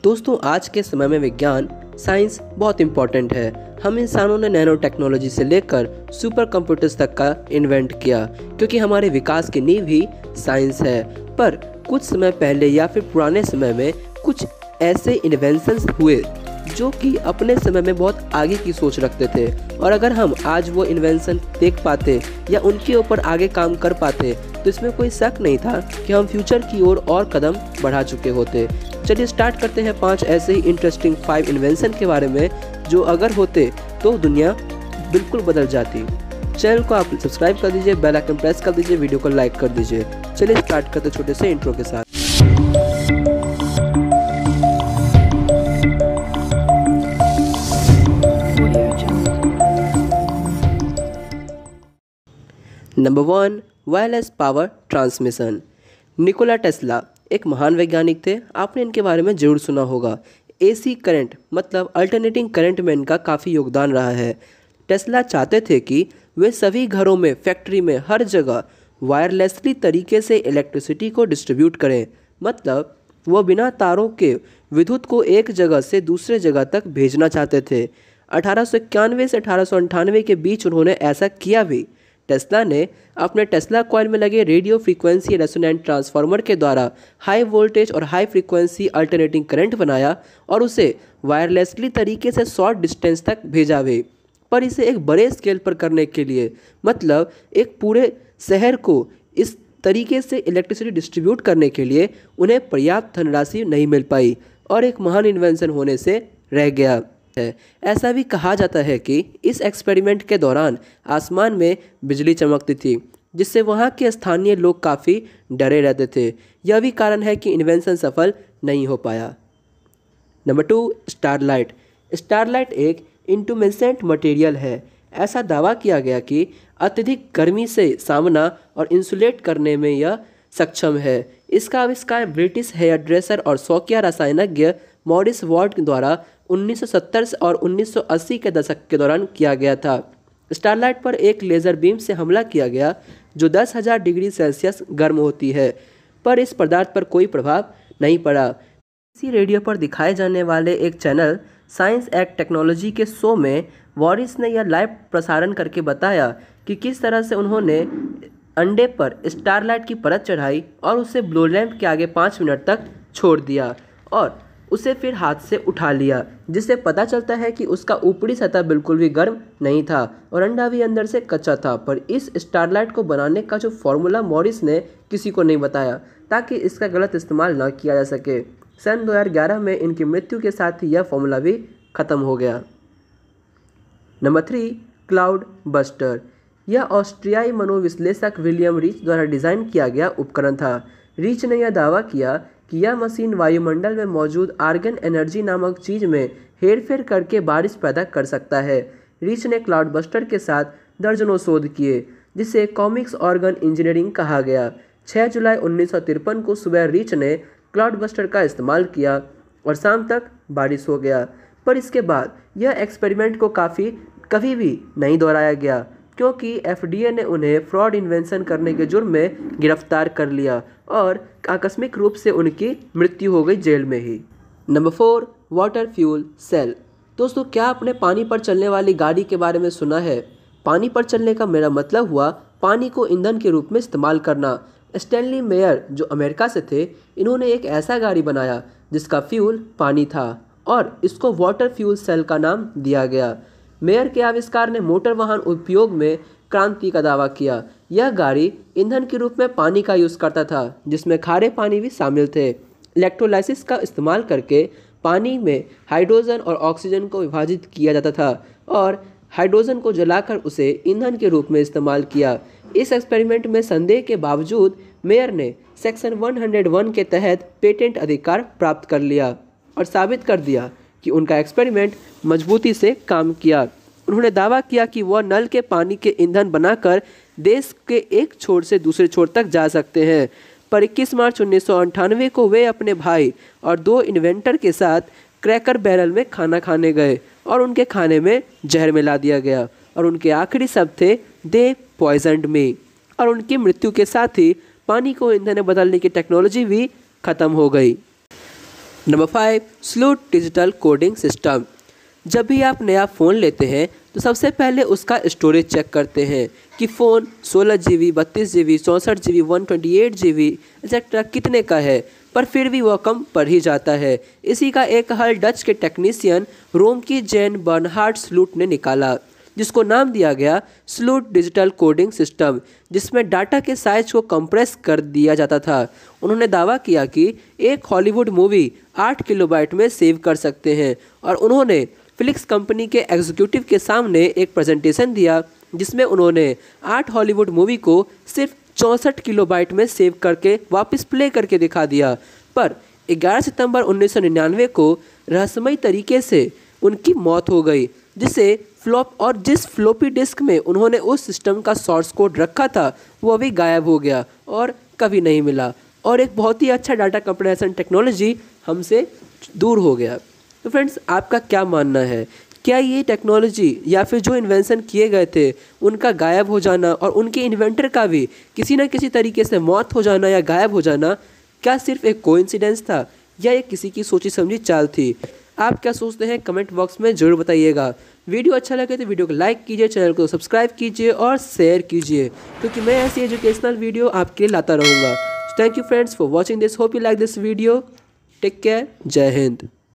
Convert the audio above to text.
दोस्तों आज के समय में विज्ञान साइंस बहुत इम्पोर्टेंट है। हम इंसानों ने नैनो टेक्नोलॉजी से लेकर सुपर कंप्यूटर्स तक का इन्वेंट किया क्योंकि हमारे विकास की नींव ही साइंस है। पर कुछ समय पहले या फिर पुराने समय में कुछ ऐसे इन्वेंशंस हुए जो कि अपने समय में बहुत आगे की सोच रखते थे, और अगर हम आज वो इन्वेंशन देख पाते या उनके ऊपर आगे काम कर पाते तो इसमें कोई शक नहीं था कि हम फ्यूचर की ओर और कदम बढ़ा चुके होते। चलिए स्टार्ट करते हैं 5 ऐसे ही इंटरेस्टिंग 5 इन्वेंशन के बारे में जो अगर होते तो दुनिया बिल्कुल बदल जाती। चैनल को आप सब्सक्राइब कर दीजिए, बेल आइकन प्रेस कर दीजिए, वीडियो को लाइक कर दीजिए। चलिए स्टार्ट करते छोटे से इंट्रो के साथ। Number 1, wireless power transmission. Nikola Tesla एक महान वैज्ञानिक थे। आपने इनके बारे में जरूर सुना होगा। एसी करंट मतलब अल्टरनेटिंग करंट में इनका काफ़ी योगदान रहा है। टेस्ला चाहते थे कि वे सभी घरों में, फैक्ट्री में, हर जगह वायरलेसली तरीके से इलेक्ट्रिसिटी को डिस्ट्रीब्यूट करें। मतलब वो बिना तारों के विद्युत को एक जगह से दूसरे जगह तक भेजना चाहते थे। 1891 से 1898 के बीच उन्होंने ऐसा किया भी। टेस्ला ने अपने टेस्ला कॉइल में लगे रेडियो फ्रीक्वेंसी रेजोनेंट ट्रांसफार्मर के द्वारा हाई वोल्टेज और हाई फ्रीक्वेंसी अल्टरनेटिंग करंट बनाया और उसे वायरलेसली तरीके से शॉर्ट डिस्टेंस तक भेजा भी। पर इसे एक बड़े स्केल पर करने के लिए, मतलब एक पूरे शहर को इस तरीके से इलेक्ट्रिसिटी डिस्ट्रीब्यूट करने के लिए उन्हें पर्याप्त धनराशि नहीं मिल पाई और एक महान इन्वेंशन होने से रह गया है। ऐसा भी कहा जाता है कि इस एक्सपेरिमेंट के दौरान आसमान में बिजली चमकती थी जिससे वहाँ के स्थानीय लोग काफ़ी डरे रहते थे। यह भी कारण है कि इन्वेंशन सफल नहीं हो पाया। Number 2, starlight. स्टारलाइट एक इंटुमिसेंट मटेरियल है। ऐसा दावा किया गया कि अत्यधिक गर्मी से सामना और इंसुलेट करने में यह सक्षम है। इसका आविष्कार ब्रिटिश हेयर ड्रेसर और शौकिया रसायनज्ञ मॉरिस वॉट द्वारा 1970 और 1980 के दशक के दौरान किया गया था। स्टारलाइट पर एक लेज़र बीम से हमला किया गया जो 10,000 डिग्री सेल्सियस गर्म होती है, पर इस पदार्थ पर कोई प्रभाव नहीं पड़ा। इसी रेडियो पर दिखाए जाने वाले एक चैनल साइंस एक्ट टेक्नोलॉजी के शो में वॉरिस ने यह लाइव प्रसारण करके बताया कि किस तरह से उन्होंने अंडे पर स्टारलाइट की परत चढ़ाई और उसे ब्लो लैंप के आगे 5 मिनट तक छोड़ दिया और उसे फिर हाथ से उठा लिया, जिससे पता चलता है कि उसका ऊपरी सतह बिल्कुल भी गर्म नहीं था और अंडा भी अंदर से कच्चा था। पर इस स्टारलाइट को बनाने का जो फॉर्मूला मॉरिस ने किसी को नहीं बताया ताकि इसका गलत इस्तेमाल न किया जा सके। सन 2011 में इनकी मृत्यु के साथ ही यह फॉर्मूला भी खत्म हो गया। Number 3, cloud buster. यह ऑस्ट्रियाई मनोविश्लेषक विलियम रीच द्वारा डिज़ाइन किया गया उपकरण था। रीच ने यह दावा किया कि यह मशीन वायुमंडल में मौजूद आर्गन एनर्जी नामक चीज़ में हेरफेर करके बारिश पैदा कर सकता है। रीच ने क्लाउड बस्टर के साथ दर्जनों शोध किए जिसे कॉमिक्स ऑर्गन इंजीनियरिंग कहा गया। 6 जुलाई 1953 को सुबह रीच ने क्लाउड बस्टर का इस्तेमाल किया और शाम तक बारिश हो गया। पर इसके बाद यह एक्सपेरिमेंट को कभी भी नहीं दोहराया गया क्योंकि FDA ने उन्हें फ्रॉड इन्वेंशन करने के जुर्म में गिरफ्तार कर लिया और आकस्मिक रूप से उनकी मृत्यु हो गई जेल में ही। Number 4, water fuel cell. दोस्तों क्या आपने पानी पर चलने वाली गाड़ी के बारे में सुना है? पानी पर चलने का मेरा मतलब हुआ पानी को ईंधन के रूप में इस्तेमाल करना। स्टैनली मेयर जो अमेरिका से थे, इन्होंने एक ऐसा गाड़ी बनाया जिसका फ्यूल पानी था और इसको वाटर फ्यूल सेल का नाम दिया गया। मेयर के आविष्कार ने मोटर वाहन उपयोग में क्रांति का दावा किया। यह गाड़ी ईंधन के रूप में पानी का यूज़ करता था जिसमें खारे पानी भी शामिल थे। इलेक्ट्रोलाइसिस का इस्तेमाल करके पानी में हाइड्रोजन और ऑक्सीजन को विभाजित किया जाता था और हाइड्रोजन को जलाकर उसे ईंधन के रूप में इस्तेमाल किया। इस एक्सपेरिमेंट में संदेह के बावजूद मेयर ने सेक्शन 101 के तहत पेटेंट अधिकार प्राप्त कर लिया और साबित कर दिया कि उनका एक्सपेरिमेंट मजबूती से काम किया। उन्होंने दावा किया कि वह नल के पानी के ईंधन बनाकर देश के एक छोर से दूसरे छोर तक जा सकते हैं। पर 21 मार्च 1998 को वे अपने भाई और 2 इन्वेंटर के साथ क्रैकर बैरल में खाना खाने गए और उनके खाने में जहर मिला दिया गया और उनके आखिरी शब्द थे दे पॉइजन्ड मी। और उनकी मृत्यु के साथ ही पानी को ईंधन में बदलने की टेक्नोलॉजी भी खत्म हो गई। नंबर 5, स्लूट डिजिटल कोडिंग सिस्टम। जब भी आप नया फ़ोन लेते हैं तो सबसे पहले उसका स्टोरेज चेक करते हैं कि phone 16 GB, 32 GB, 64 GB, 128 GB etcetera कितने का है, पर फिर भी वह कम पड़ ही जाता है। इसी का एक हल डच के टेक्नीशियन रोम की जेन बर्नहार्ड स्लूट ने निकाला, जिसको नाम दिया गया स्लूट डिजिटल कोडिंग सिस्टम, जिसमें डाटा के साइज को कंप्रेस कर दिया जाता था। उन्होंने दावा किया कि एक हॉलीवुड मूवी 8 किलोबाइट में सेव कर सकते हैं, और उन्होंने फ्लिक्स कंपनी के एग्जीक्यूटिव के सामने एक प्रेजेंटेशन दिया जिसमें उन्होंने 8 हॉलीवुड मूवी को सिर्फ 64 किलोबाइट में सेव करके वापस प्ले करके दिखा दिया। पर 11 सितंबर 1999 को रहस्यमयी तरीके से उनकी मौत हो गई, जिस फ्लॉपी डिस्क में उन्होंने उस सिस्टम का सोर्स कोड रखा था वो भी गायब हो गया और कभी नहीं मिला, और एक बहुत ही अच्छा डाटा कंप्रेशन टेक्नोलॉजी हमसे दूर हो गया। तो फ्रेंड्स, आपका क्या मानना है? क्या ये टेक्नोलॉजी या फिर जो इन्वेंशन किए गए थे उनका गायब हो जाना और उनके इन्वेंटर का भी किसी न किसी तरीके से मौत हो जाना या गायब हो जाना, क्या सिर्फ एक कोइंसिडेंस था या ये किसी की सोची समझी चाल थी? आप क्या सोचते हैं कमेंट बॉक्स में ज़रूर बताइएगा। वीडियो अच्छा लगे तो वीडियो को लाइक कीजिए, चैनल को सब्सक्राइब कीजिए और शेयर कीजिए, क्योंकि मैं ऐसी एजुकेशनल वीडियो आपके लिए लाता रहूँगा। Thank you friends for watching this. Hope you like this video. Take care. जय हिंद।